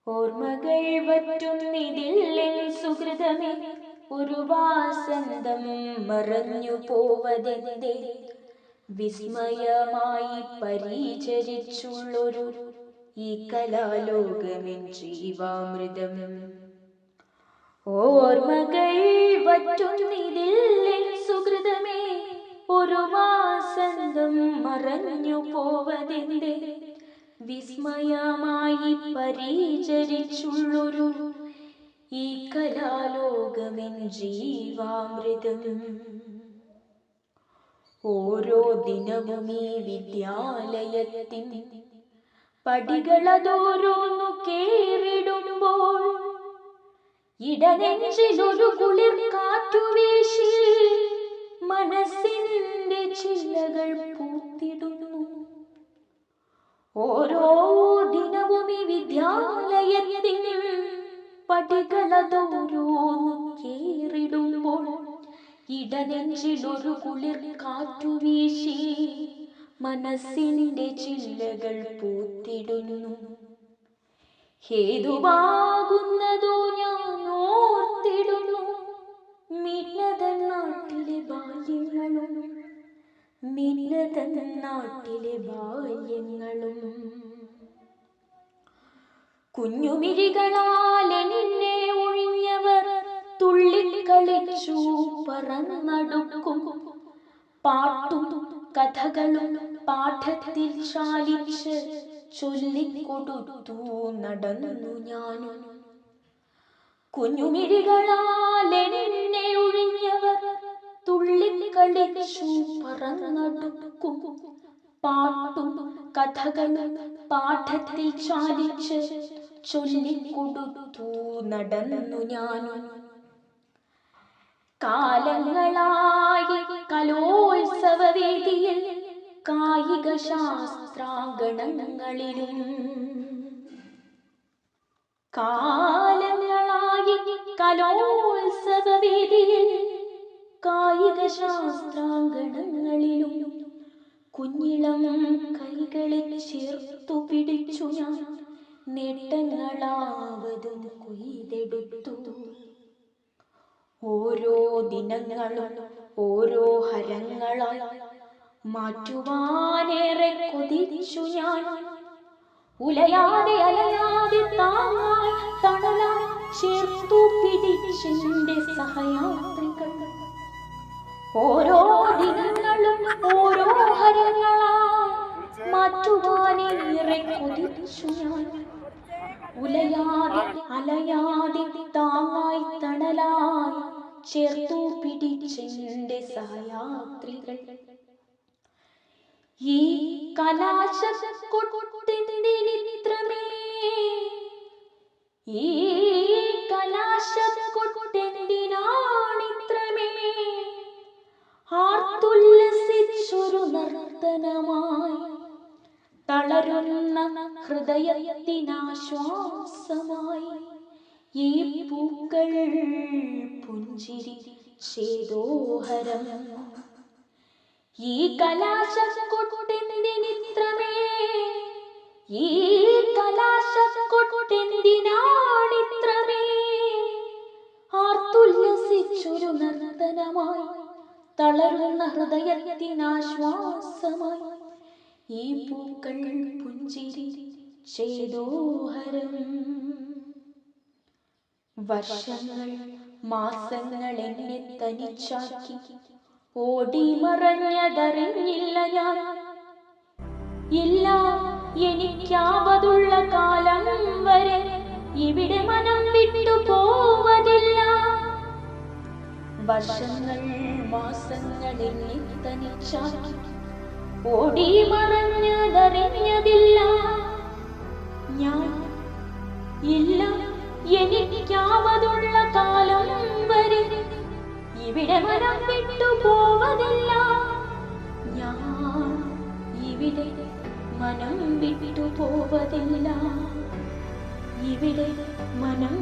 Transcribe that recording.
ഓർമ്മകൾ വറ്റുന്നിതില്ലെൻ സുഹൃതമേ, ഒരു വാസന്തം മറഞ്ഞു പോവതെന്തേ? വിസ്മയമായി പരിചരിച്ചുള്ളൊരു ഈ കലാലോകമെൻ ജീവാമൃതം. ഓർമ്മകൾ വറ്റുന്നിതില്ലെൻ സുഹൃതമേ, ഒരു വാസന്തം മറഞ്ഞു പോവതെന്തേ? വിസ്മയമായി പരിചരിച്ചുള്ളൊരു ഈ കലാലോകമെൻ ജീവാമൃതം. ഓരോ ദിനവും ഈ വിദ്യാലയത്തിൻ പടികളതോരോന്നു കേറിടുമ്പോൾ ഇടനെഞ്ചിലൊരു കുളിർ കാറ്റുവീശി മനസ്സിന്റെ ചില്ലകൾ പൂത്തിടുന്നു. ഓരോ ദിനവും ഈ വിദ്യാലയത്തിൻ പടികളതോരോന്നു കേറിടുമ്പോൾ ഇടനെഞ്ചിലൊരു കുളിർ കാറ്റുവീശി മനസ്സിന്റെ ചില്ലകൾ പൂത്തിടുന്നു. ഹേതുവാകുന്നതോ ഞാൻ ഓർത്തിടുന്നു, മിന്നതൻ നാട്ടിലെ ബാല്യങ്ങളും, മിന്നതൻ നാട്ടിലെ ബാല്യങ്ങളും. കുഞ്ഞുമിഴികളാൽ എന്നെ ഒഴിഞ്ഞവർ തുള്ളിക്കളിച്ചു പറന്നടുക്കും. പാട്ടും കഥകളും പാഠത്തിൽ ശാലിച്ച് ചൊല്ലിക്കൊടുത്തു നടന്നു ഞാനും. കുഞ്ഞുമിഴികളാൽ എന്നെ ഒഴിഞ്ഞവർ തുള്ളിക്കളിച്ചു പറന്നടുക്കും. പാട്ടും കഥകളും പാഠത്തിൽ ശാലിച്ച് ചൊല്ലിക്കൊടുത്തു നടന്നു ഞാനും. കാലങ്ങളായി കലോത്സവവേദിയിൽ കായിക ശാസ്ത്രാങ്കണങ്ങളിലും, കാലങ്ങളായി കലോത്സവവേദിയിൽ കായിക ശാസ്ത്രാങ്കണങ്ങളിലും കുഞ്ഞിളം കൈകളെ ചേർത്തു പിടിച്ചു ഞാൻ നേട്ടങ്ങളാവതും കൊയ്തെടുത്തു. ഓരോ ദിനങ്ങളും ഓരോ ഹരങ്ങളായി മാറ്റുവാനേറെ കൊതിച്ചു ഞാൻ. ഉലയാതെ അലയാതെ താങ്ങായി തണലായി ചേർത്തു പിടിച്ചെന്റെ സഹയാത്രികൾ. ഓരോ ദിനങ്ങളും ഓരോ ഹരങ്ങളായി മാറ്റുവാനേറെ കൊതിച്ചു ഞാൻ. ഉലയാതെ അലയാതെ താങ്ങായി തണലായി ചേർത്തു പിടിച്ചെന്റെ സഹയാത്രികൾ. ഈ കലാശക്കൊട്ടെന്തിനിത്രമേ, ഈ കലാശക്കൊട്ടെന്തിനാണിത്രമേ? ആർത്തുല്ലസിച്ചൊരു നർത്തനമായി തളരുന്ന ഹൃദയത്തിനാശ്വാസമായി ഈ പൂക്കൾ പുഞ്ചിരി ചേതോഹരം. ഈ കലാശക്കൊട്ടെന്തിനിത്രമേ, ഈ കലാശക്കൊട്ടെന്തിനാണിത്രമേ? ആർത്തുല്ലസിച്ചൊരു നർത്തനമായി തളരുന്ന ഹൃദയത്തിനാശ്വാസമായി ഈ പൂക്കൾ പുഞ്ചിരി ചേതോഹരം. വർഷങ്ങൾ മാസങ്ങൾ എന്നെ തനിച്ചാക്കി ഓടി മറഞ്ഞതറിഞ്ഞില്ല ഞാൻ. ഇല്ല, എനിക്കാവതുള്ള കാലം വരെ ഇവിടെ മനം വിട്ടു പോവതില്ല. വർഷങ്ങൾ മാസങ്ങൾ എന്നെ തനിച്ചാക്കി ഓടി മറഞ്ഞതറിഞ്ഞതില്ല ഞാൻ. ഇല്ല, എനിക്കാവതുള്ള കാലം വരെ ഇവിടെ മനം വിട്ടു പോവതില്ല ഞാൻ. ഇവിടെ മനം വിട്ടു പോവതില്ല, ഇവിടെ മനം